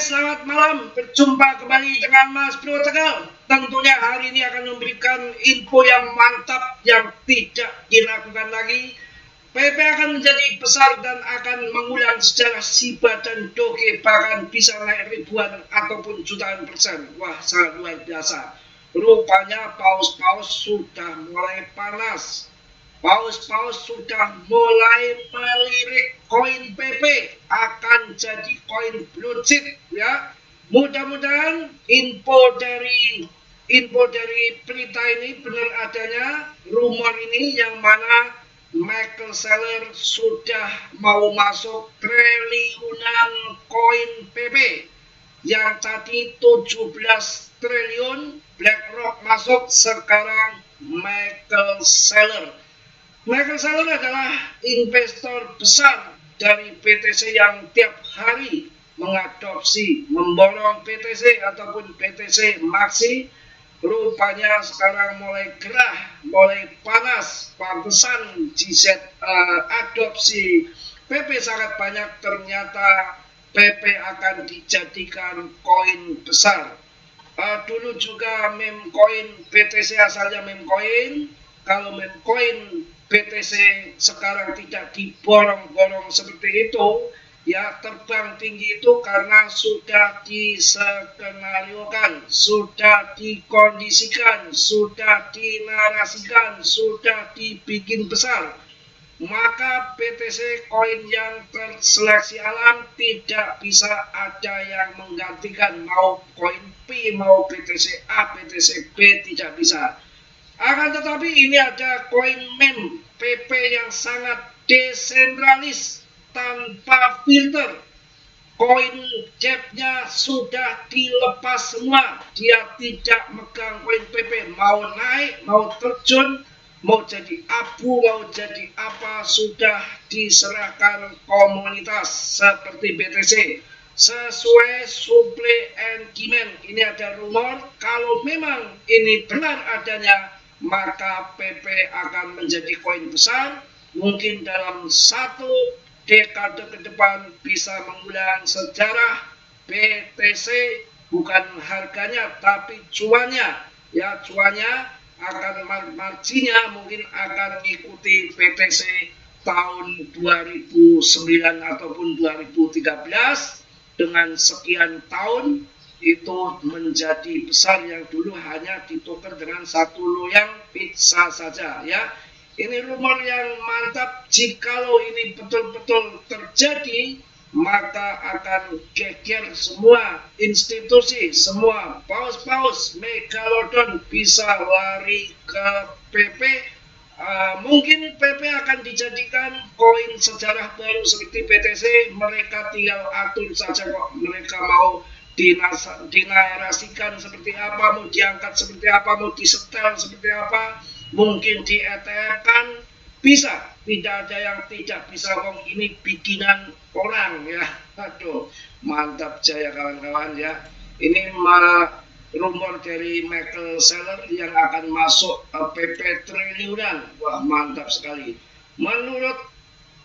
selamat malam. Berjumpa kembali dengan Mas Bro Tegal. Tentunya hari ini akan memberikan info yang mantap yang tidak dilakukan lagi. PP akan menjadi besar dan akan mengulang sejarah Shiba dan Doge, bahkan bisa naik ribuan ataupun jutaan persen. Wah, sangat luar biasa. Rupanya paus-paus sudah mulai panas. Paus-paus sudah mulai melirik koin PP akan jadi koin blue chip ya. Mudah-mudahan info dari berita ini benar adanya rumor ini, yang mana Michael Saylor sudah mau masuk triliunan koin PP. Yang tadi 17 triliun BlackRock masuk, sekarang Michael Saylor. Michael Saylor adalah investor besar dari BTC yang tiap hari mengadopsi, memborong BTC ataupun BTC Maxi. Rupanya sekarang mulai gerah, mulai panas. Pantesan GZ adopsi PP sangat banyak, ternyata PP akan dijadikan koin besar. Dulu juga meme coin BTC asalnya meme coin. Kalau meme coin BTC sekarang tidak diborong-borong seperti itu ya, terbang tinggi itu karena sudah diskenariokan, sudah dikondisikan, sudah dinarasikan, sudah dibikin besar. Maka BTC koin yang terseleksi alam tidak bisa ada yang menggantikan, mau koin P, mau BTC A, BTC B, tidak bisa. Akan tetapi ini ada koin meme PP yang sangat desentralis tanpa filter. Koin jabnya sudah dilepas semua, dia tidak megang koin PP, mau naik, mau terjun, mau jadi abu, mau jadi apa, sudah diserahkan komunitas seperti BTC sesuai supply and demand. Ini ada rumor, kalau memang ini benar adanya, maka PP akan menjadi koin besar. Mungkin dalam 1 dekade ke depan bisa mengulang sejarah BTC, bukan harganya tapi cuannya ya. Cuannya akan, marginnya mungkin akan mengikuti BTC tahun 2009 ataupun 2013. Dengan sekian tahun itu menjadi besar, yang dulu hanya ditukar dengan 1 loyang pizza saja ya. Ini rumor yang mantap. Jikalau ini betul-betul terjadi, maka akan geger semua institusi, semua paus-paus megalodon bisa lari ke PP. Mungkin PP akan dijadikan koin sejarah baru seperti BTC. Mereka tinggal atur saja kok, mereka mau dinarasikan seperti apa, mau diangkat seperti apa, mau disetel seperti apa, mungkin di ETF kan bisa. Tidak ada yang tidak bisa, wong ini bikinan orang ya. Aduh, mantap jaya kawan-kawan ya. Ini rumor dari Michael Saylor yang akan masuk PP triliunan. Wah, mantap sekali. Menurut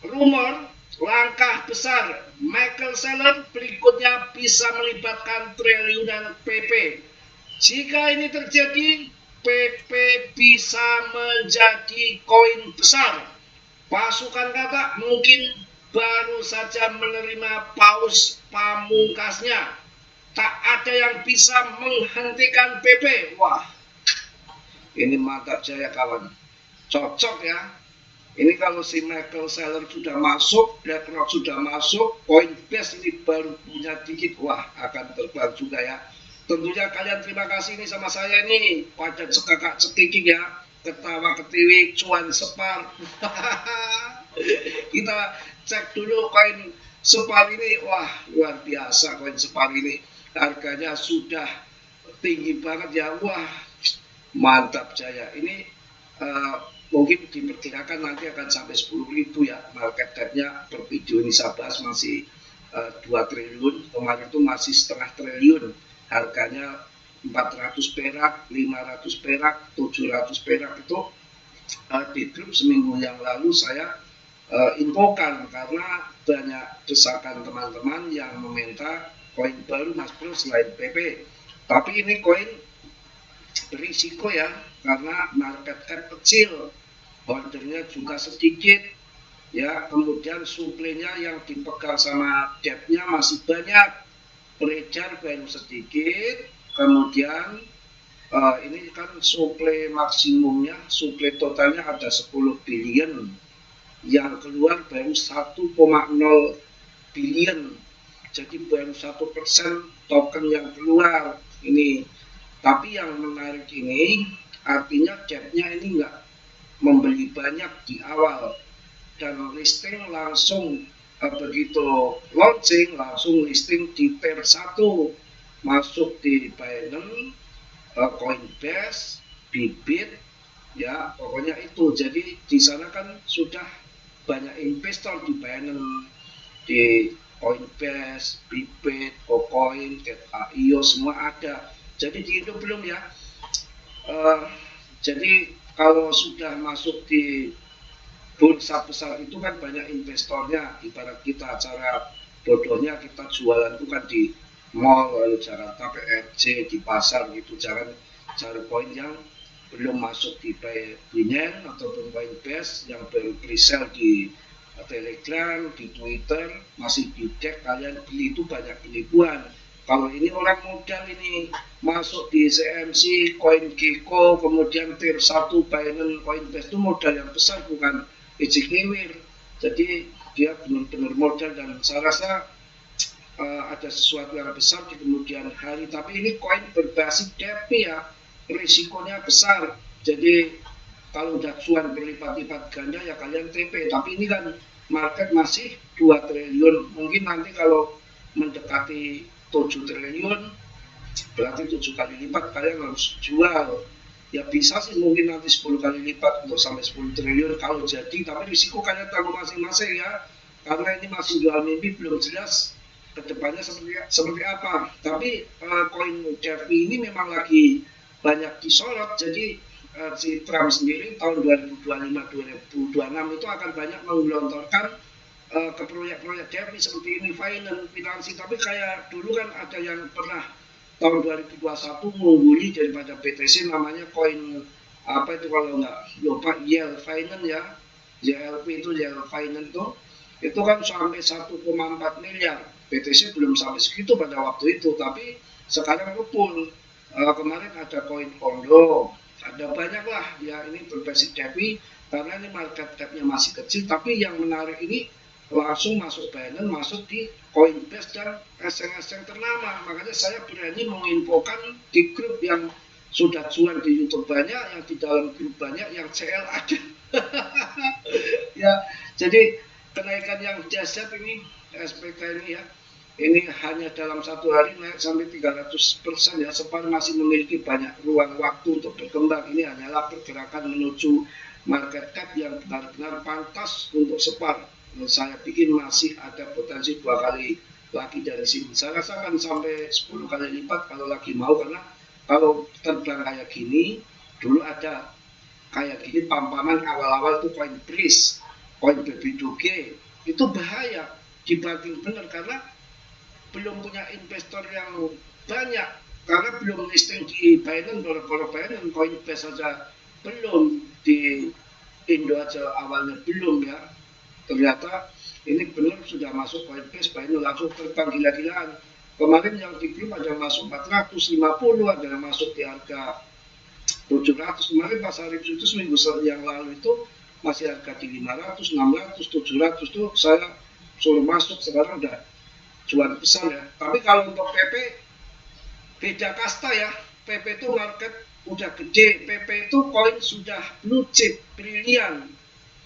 rumor, langkah besar Michael Saylor berikutnya bisa melibatkan triliunan PP. Jika ini terjadi, PP bisa menjadi koin besar. Pasukan Katak mungkin baru saja menerima paus pamungkasnya. Tak ada yang bisa menghentikan PP. Wah, ini mantap jaya kawan. Cocok ya. Ini kalau si Michael Saylor sudah masuk, BlackRock sudah masuk, Coinbase ini baru punya dikit, wah akan terbang juga ya. Tentunya kalian terima kasih nih sama saya nih, pada cekakak cekikik ya, ketawa ketiwi, cuan separ. Kita cek dulu koin separ ini, wah luar biasa koin separ ini. Harganya sudah tinggi banget ya, wah mantap jaya. Ini mungkin diperkirakan nanti akan sampai 10.000 ya. Market cap-nya per video ini saya bahas masih 2 triliun. Kemarin itu masih setengah triliun. Harganya 400 perak, 500 perak, 700 perak. Itu di grup seminggu yang lalu saya infokan, karena banyak desakan teman-teman yang meminta koin baru Mas Bro selain PP. Tapi ini koin berisiko ya, karena market cap kecil, ordernya juga sedikit ya, kemudian suplainya yang dipegang sama debtnya masih banyak, beredar baru sedikit, kemudian ini kan suplai maksimumnya, suplai totalnya ada 10 billion, yang keluar baru 1,0 billion, jadi baru 1% token yang keluar ini. Tapi yang menarik ini artinya debtnya ini nggak membeli banyak di awal, dan listing langsung begitu launching langsung listing di pair 1, masuk di Binance, Coinbase, Bybit ya, pokoknya itu. Jadi di sana kan sudah banyak investor di Binance, di Coinbase, Bybit, KuCoin, Get.io semua ada. Jadi di Indo belum ya. Jadi kalau sudah masuk di bursa besar itu kan banyak investornya. Ibarat kita cara bodohnya kita jualan itu kan di mall, lalu cara PRC di pasar gitu. Jangan cari poin yang belum masuk di Binance ataupun Coinbase, yang baru pre-sale di Telegram, di Twitter, masih di deck, kalian beli itu banyak penipuan. Kalau ini orang modal ini masuk di CMC, CoinGecko, kemudian tier 1 Binance, Coinbase, itu modal yang besar, bukan ejek ngewir. Jadi dia benar-benar modal, dan saya rasa ada sesuatu yang besar di kemudian hari. Tapi ini koin berbasis DP ya, risikonya besar. Jadi kalau udah cuan berlipat-lipat ganda ya kalian TP. Tapi ini kan market masih 2 triliun. Mungkin nanti kalau mendekati 7 triliun, berarti 7 kali lipat kalian harus jual. Ya bisa sih mungkin nanti 10 kali lipat untuk sampai 10 triliun kalau jadi, tapi risiko kalian tanggung masing-masing ya, karena ini masih jual mimpi, belum jelas kedepannya seperti apa. Tapi koin DeFi ini memang lagi banyak disorot. Jadi si Trump sendiri tahun 2025-2026 itu akan banyak menggelontorkan ke proyek-proyek DeFi seperti ini, finansi. Tapi kayak dulu kan ada yang pernah tahun 2021 mengungguli daripada BTC, namanya koin apa itu kalau nggak lupa, Yield Finance ya, YLP itu, Yield Finance itu kan sampai 1,4 miliar. BTC belum sampai segitu pada waktu itu, tapi sekarang ngebul. Kemarin ada koin Ondo, ada banyak lah ya, ini berbasis DeFi karena ini market cap-nya masih kecil. Tapi yang menarik ini langsung masuk Binance, masuk di Coinbase dan eseng-eseng ternama. Makanya saya berani menginfokan di grup yang sudah cuan di YouTube banyak, yang di dalam grup banyak, yang CL ada. Ya, jadi kenaikan yang dahsyat ini SPK ini ya, ini hanya dalam 1 hari naik sampai 300% ya. SPAR masih memiliki banyak ruang waktu untuk berkembang. Ini hanyalah pergerakan menuju market cap yang benar-benar pantas untuk SPAR. Saya pikir masih ada potensi 2 kali lagi dari sini. Saya rasa akan sampai 10 kali lipat kalau lagi mau, karena kalau terbang kayak gini, dulu ada kayak gini pampaman awal-awal itu koin Breeze, koin Baby Doge, itu bahaya dibanting bener, karena belum punya investor yang banyak, karena belum listing di Binance, baru Binance, Coinbase saja belum, di Indo aja awalnya belum ya. Ternyata ini benar sudah masuk Coinbase, Binance langsung terbang gila-gilaan. Kemarin yang di grup ada yang masuk 450, ada yang masuk di harga 700. Kemarin pas hari itu seminggu yang lalu itu masih harga di 500, 600, 700 tuh saya suruh masuk, sekarang udah cuan besar ya. Tapi kalau untuk PP beda kasta ya. PP itu market udah gede, PP itu koin sudah blue chip, brilian,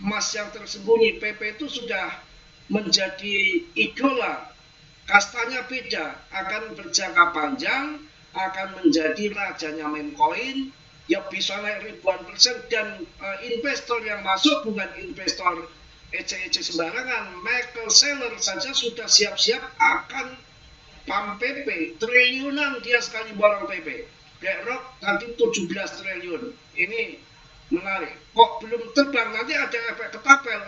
emas yang tersembunyi. PP itu sudah menjadi idola, kastanya beda, akan berjangka panjang, akan menjadi rajanya meme coin, ya bisa naik ribuan persen. Dan investor yang masuk bukan investor ece-ece sembarangan. Michael Saylor saja sudah siap-siap akan pump PP, triliunan dia sekali borong PP. BlackRock nanti 17 triliun. Ini menarik. Kok belum terbang, nanti ada efek ketapel,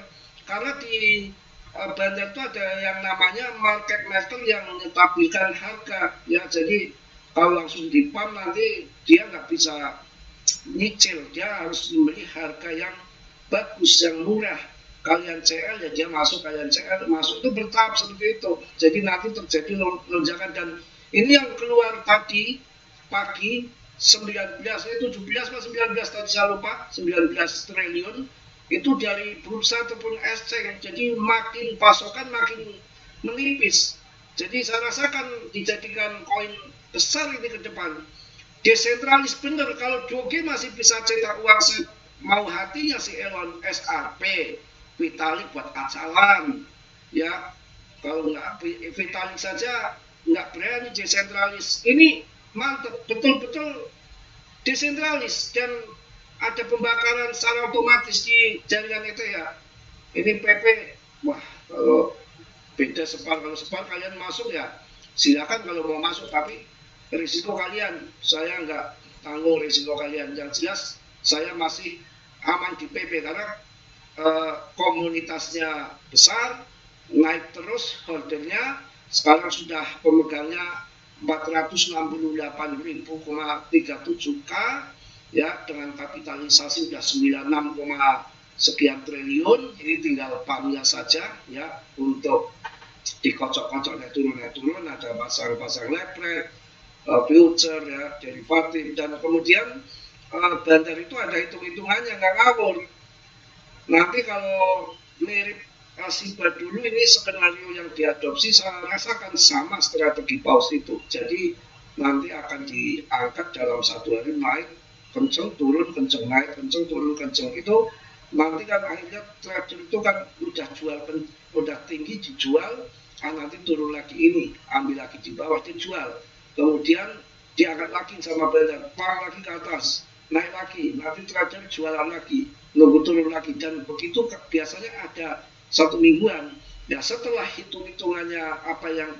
karena di Bandar itu ada yang namanya market maker yang menstabilkan harga ya. Jadi kalau langsung di pump nanti dia nggak bisa nyicil, dia harus membeli harga yang bagus, yang murah. Kalian CL ya dia masuk, kalian CL masuk, itu bertahap seperti itu. Jadi nanti terjadi lonjakan. Dan ini yang keluar tadi pagi 19, 17 atau 19 tadi saya lupa, 19 triliun itu dari bursa ataupun exchange. Jadi makin pasokan makin menipis. Jadi saya rasakan dijadikan koin besar ini ke depan. Desentralis bener, kalau Doge masih bisa cetak uang mau hatinya si Elon, SRP, Vitalik buat acalan, ya. Kalau nggak Vitalik saja nggak berani desentralis. Ini mantep, betul-betul desentralis dan ada pembakaran secara otomatis di jaringan itu ya. Ini PP, wah kalau beda separ, kalau separ kalian masuk ya silakan kalau mau masuk, tapi risiko kalian, saya nggak tanggung risiko kalian. Yang jelas saya masih aman di PP karena komunitasnya besar, naik terus holdernya, sekarang sudah pemegangnya 468.000,37 K ya, dengan kapitalisasi sudah 96, sekian triliun. Ini tinggal pamnya saja ya untuk dikocok-kocok naik turun, ada pasang leprek, future ya, derivatif, dan kemudian bandar itu ada hitung-hitungannya, nggak ngawur. Nanti kalau mirip Siba dulu, ini skenario yang diadopsi saya rasakan sama strategi paus itu. Jadi nanti akan diangkat dalam satu hari, naik kenceng turun kenceng, naik kenceng turun kenceng. Itu nanti kan akhirnya trader itu kan udah jual, udah tinggi dijual, nanti turun lagi, ini ambil lagi di bawah dijual, kemudian diangkat lagi sama bandar, parang lagi ke atas, naik lagi, nanti trader jualan lagi, nunggu turun lagi, dan begitu biasanya ada satu mingguan. Ya setelah hitung-hitungannya apa yang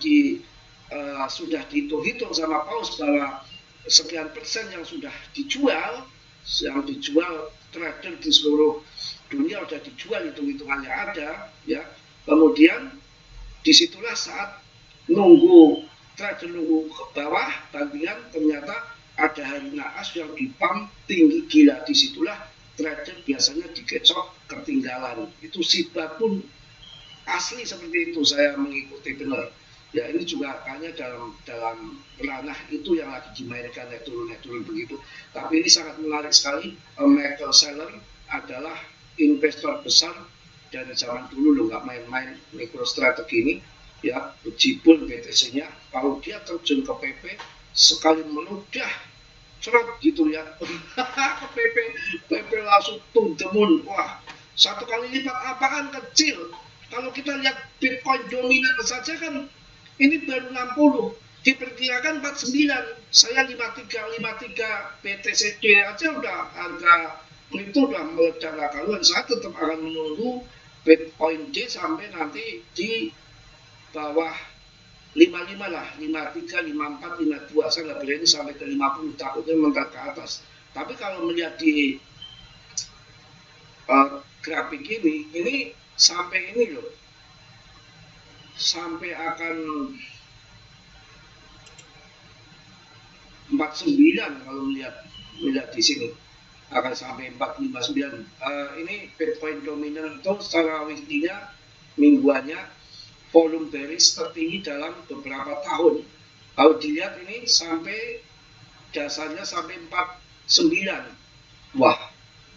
sudah dihitung sama paus bahwa sekian persen yang sudah dijual, trader di seluruh dunia sudah dijual, hitung-hitungannya ada ya. Kemudian disitulah saat trader nunggu ke bawah bandingan, ternyata ada hari naas yang dipam tinggi gila, disitulah trader biasanya dikecok ketinggalan. Itu Siba pun asli seperti itu, saya mengikuti benar ya. Ini juga hanya dalam ranah itu yang lagi dimainkan, naik turun begitu. Tapi ini sangat menarik sekali. Michael Saylor adalah investor besar dari zaman dulu, lo nggak main-main mikrostrategi ini ya. Meskipun BTC-nya kalau dia terjun ke PP sekali meludah cerot gitu ya ke PP langsung demun, wah satu kali lipat. Apaan kecil, kalau kita lihat Bitcoin dominan saja kan ini baru 60, diperkirakan 49, saya 53 BTCD aja udah harga itu udah meledak karuan. Saya tetap akan menunggu Bitcoin D sampai nanti di bawah 55 lah, 53, 54, 52. Saya nggak berani sampai ke 50, takutnya mentar ke atas. Tapi kalau melihat di grafik ini sampai ini loh, sampai akan 49 kalau melihat di sini akan sampai 459. Ini Bitcoin dominan itu secara weekly-nya, mingguannya volume bearish tertinggi dalam beberapa tahun. Kalau dilihat ini sampai dasarnya sampai 49. Wah,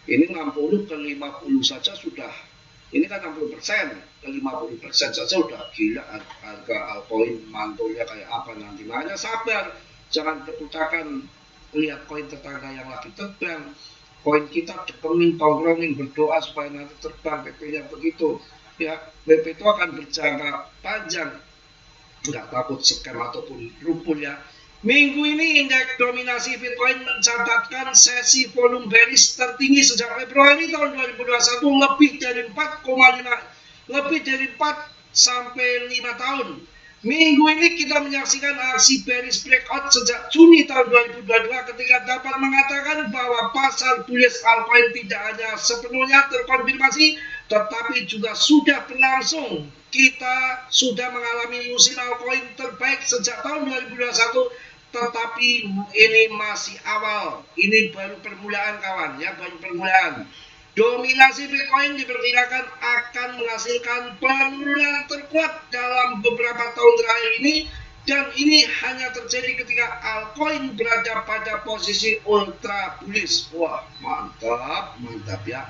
ini 60 ke 50 saja sudah, ini kan 60%, ke 50% saja sudah gila harga altcoin mantulnya kayak apa nanti. Makanya sabar, jangan berputakan lihat koin tetangga yang lagi terbang. Koin kita dekemin, tongkrongin, berdoa supaya nanti terbang PP-nya begitu. Ya, BP itu akan berjangka panjang, nggak takut scam ataupun rumpul ya. Minggu ini indeks dominasi Bitcoin mencatatkan sesi volume bearish tertinggi sejak Februari tahun 2021, lebih dari 4 sampai 5 tahun. Minggu ini kita menyaksikan aksi bearish breakout sejak Juni tahun 2022 ketika dapat mengatakan bahwa pasar bullish altcoin tidak hanya sepenuhnya terkonfirmasi, tetapi juga sudah berlangsung. kita sudah mengalami musim altcoin terbaik sejak tahun 2021, tetapi ini masih awal, ini baru permulaan kawan ya, baru permulaan. Dominasi Bitcoin diperkirakan akan menghasilkan penurunan terkuat dalam beberapa tahun terakhir ini, dan ini hanya terjadi ketika altcoin berada pada posisi ultra bullish. Wah, mantap, mantap ya.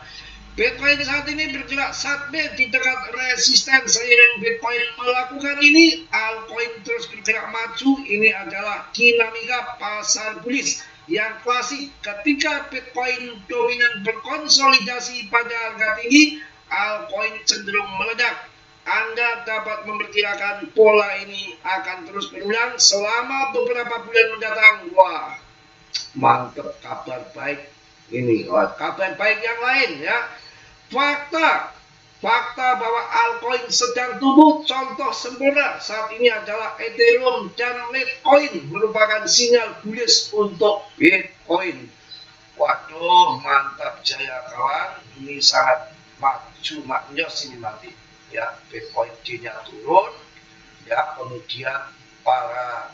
Bitcoin saat ini bergerak sideways di dekat resisten. Seiring Bitcoin melakukan ini, altcoin terus bergerak maju. Ini adalah dinamika pasar bullish yang klasik. Ketika Bitcoin dominan berkonsolidasi pada harga tinggi, altcoin cenderung meledak. Anda dapat memperkirakan pola ini akan terus berulang selama beberapa bulan mendatang. Wah, mantap, kabar baik ini. Wah, kabar baik yang lain ya. Fakta bahwa altcoin sedang tumbuh, contoh sempurna saat ini adalah Ethereum dan Litecoin, merupakan sinyal bullish untuk Bitcoin. Waduh, mantap jaya kawan, ini sangat maju maknyos ini nanti ya. Bitcoin D-nya turun ya, kemudian para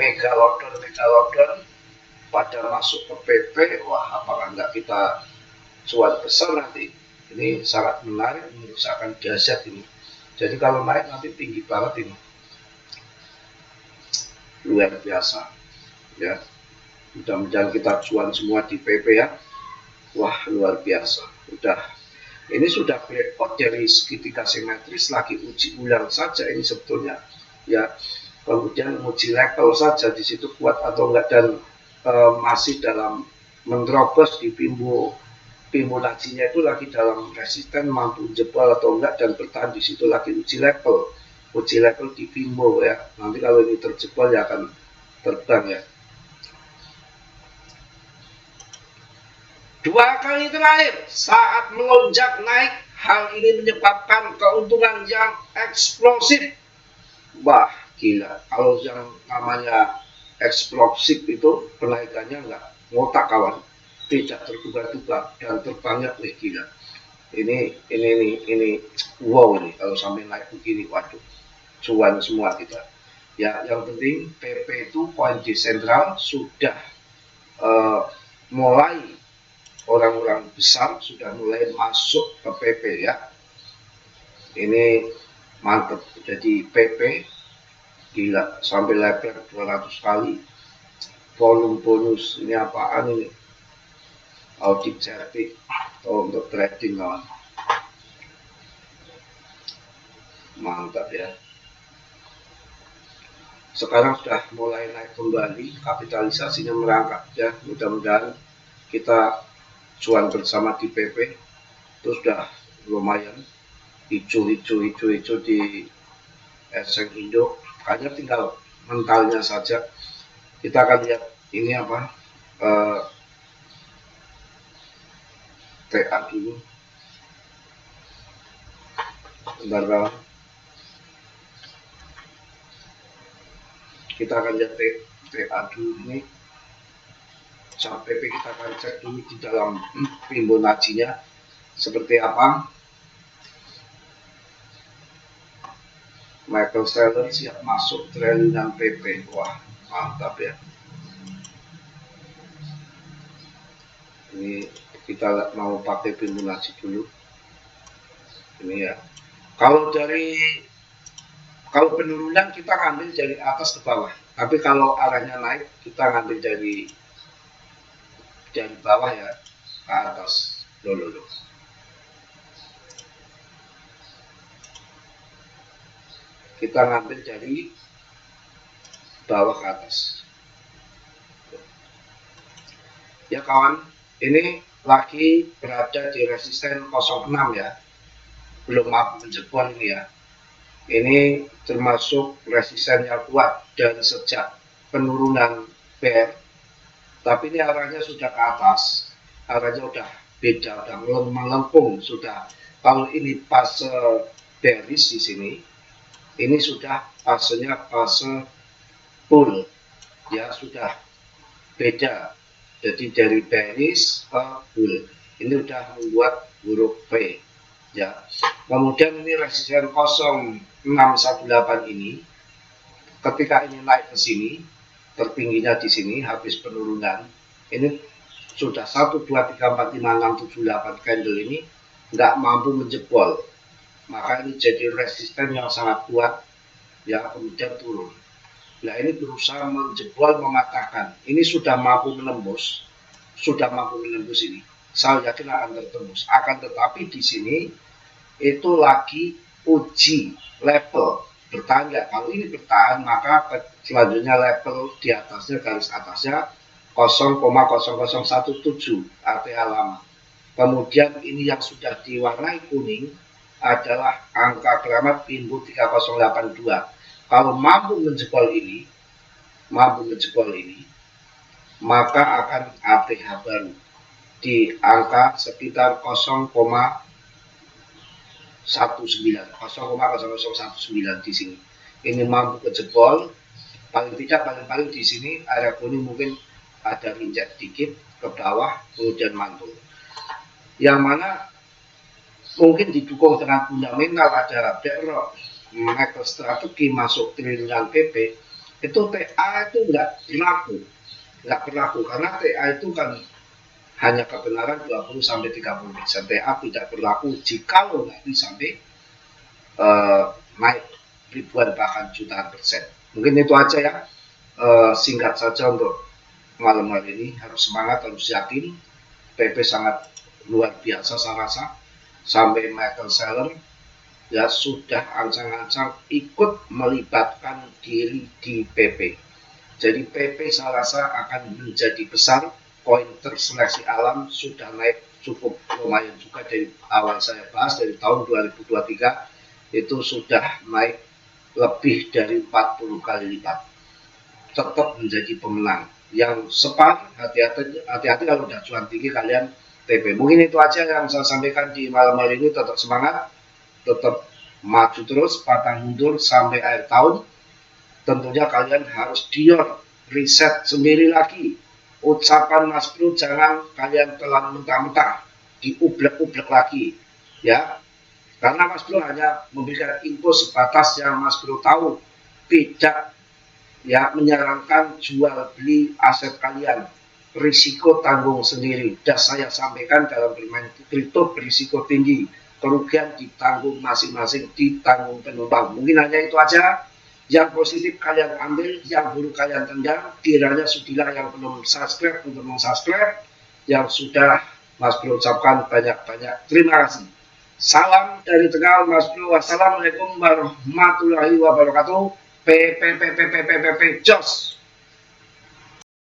megalodon pada masuk ke PP. Wah, apakah enggak kita cuan besar nanti? Ini sangat menarik, mengusahakan dahsyat ini. Jadi kalau naik nanti tinggi banget ini, luar biasa ya. Mudah-mudahan kita cuan semua di PP ya. Wah, luar biasa. Ini sudah breakout dari segitiga simetris, lagi uji ulang saja ini sebetulnya ya. Kemudian uji level saja di situ kuat atau enggak, dan masih dalam menerobos di Fibonacci-nya itu lagi dalam resisten, mampu jebol atau enggak, dan bertahan di situ, lagi uji level di Fibonacci ya. Nanti kalau ini terjebol ya akan terbang ya. 2 kali terakhir saat melonjak naik, hal ini menyebabkan keuntungan yang eksplosif. Wah, gila. Kalau yang namanya eksplosif itu kenaikannya enggak ngotak kawan, tidak terduga-duga, dan terbangnya gila. Ini wow, ini kalau sampai naik begini, waduh, cuan semua kita ya. Yang penting PP itu koin desentral sudah mulai, orang-orang besar sudah mulai masuk ke PP ya. Ini mantap. Jadi PP gila, sampai level 200 kali volume bonus. Ini apaan ini? Audit certik atau untuk trading kawan. Mantap ya. Sekarang sudah mulai naik kembali, kapitalisasinya merangkak ya. Mudah-mudahan kita cuan bersama di PP. Itu sudah lumayan hijau di Eseng Indo. Hanya tinggal mentalnya saja. Kita akan lihat ini apa, TA dulu, bentar kawan. Kita akan lihat TA dulu ini. Sampai kita akan cek dulu di dalam Fibonacci-nya seperti apa. Michael Saylor siap masuk trailing PP. Wah, mantap ya. Ini kita mau pakai Fibonacci dulu. Ini ya. Kalau penurunan kita ngambil dari atas ke bawah. Tapi kalau arahnya naik kita ngambil dari bawah ya ke atas. Loh. Kita ngambil dari bawah ke atas. Ya kawan, ini lagi berada di resisten 06 ya. Belum mampu menjebol ini ya. Ini termasuk resisten yang kuat dan sejak penurunan bear, tapi ini arahnya sudah ke atas, arahnya udah beda, udah melengkung sudah. Kalau ini fase bearish di sini, ini sudah fasenya fase bull ya, sudah beda. Jadi dari bearish ke bull, ini udah membuat huruf V ya. Kemudian ini resisten 0618 ini, ketika ini naik ke sini, tertingginya di sini habis penurunan, ini sudah 1 2 3 4 5 6 7 8 candle ini nggak mampu menjebol, maka ini jadi resisten yang sangat kuat, ya, kemudian turun. Nah, ini berusaha menjebol, mematahkan. Ini sudah mampu menembus ini. Saya yakin akan tertembus. Akan tetapi di sini itu lagi uji level, bertahan nggak. Kalau ini bertahan, maka selanjutnya level di atasnya, garis atasnya 0,0017 ATA lama. Kemudian ini yang sudah diwarnai kuning adalah angka keramat Pinbu 3082. Kalau mampu menjebol ini, maka akan ATH baru di angka sekitar 0,019 di sini. Ini mampu kejebol, paling di sini area kuning mungkin ada injek dikit ke bawah, kemudian mantul. Yang mana mungkin didukung dengan fundamental, ada BlackRock, MicroStrategy masuk triliunan PP, itu TA itu nggak berlaku karena TA itu kan hanya kebenaran 20-30%. TA tidak berlaku jika nanti sampai naik ribuan bahkan jutaan persen. Mungkin itu aja ya, singkat saja untuk malam hari ini. Harus semangat, harus yakin. PP sangat luar biasa saya rasa, sampai Michael Saylor ya sudah ancang-ancang ikut melibatkan diri di PP. Jadi PP saya rasa akan menjadi besar. Koin terseleksi alam sudah naik cukup lumayan juga dari awal saya bahas, dari tahun 2023 itu sudah naik lebih dari 40 kali lipat. Tetap menjadi pemenang. Yang separ, hati-hati kalau udah cuan tinggi kalian TP. Mungkin itu aja yang saya sampaikan di malam hari ini. Tetap semangat, tetap maju terus, pantang mundur sampai akhir tahun. Tentunya kalian harus dior riset sendiri lagi. Ucapan Mas Bro jangan kalian telan mentah-mentah, diublek-ublek lagi, ya. Karena Mas Bro hanya memberikan info sebatas yang Mas Bro tahu, tidak ya menyarankan jual beli aset kalian. Risiko tanggung sendiri. Dan saya sampaikan, dalam bermain kripto berisiko tinggi, kerugian ditanggung masing-masing, ditanggung penumpang. Mungkin hanya itu aja. Yang positif kalian ambil, yang buruk kalian tendang. Kiranya sudilah yang belum subscribe untuk mensubscribe, yang sudah Mas Bro ucapkan banyak-banyak terima kasih. Salam dari Tegal, Mas Bro. Wassalamualaikum warahmatullahi wabarakatuh. Jos.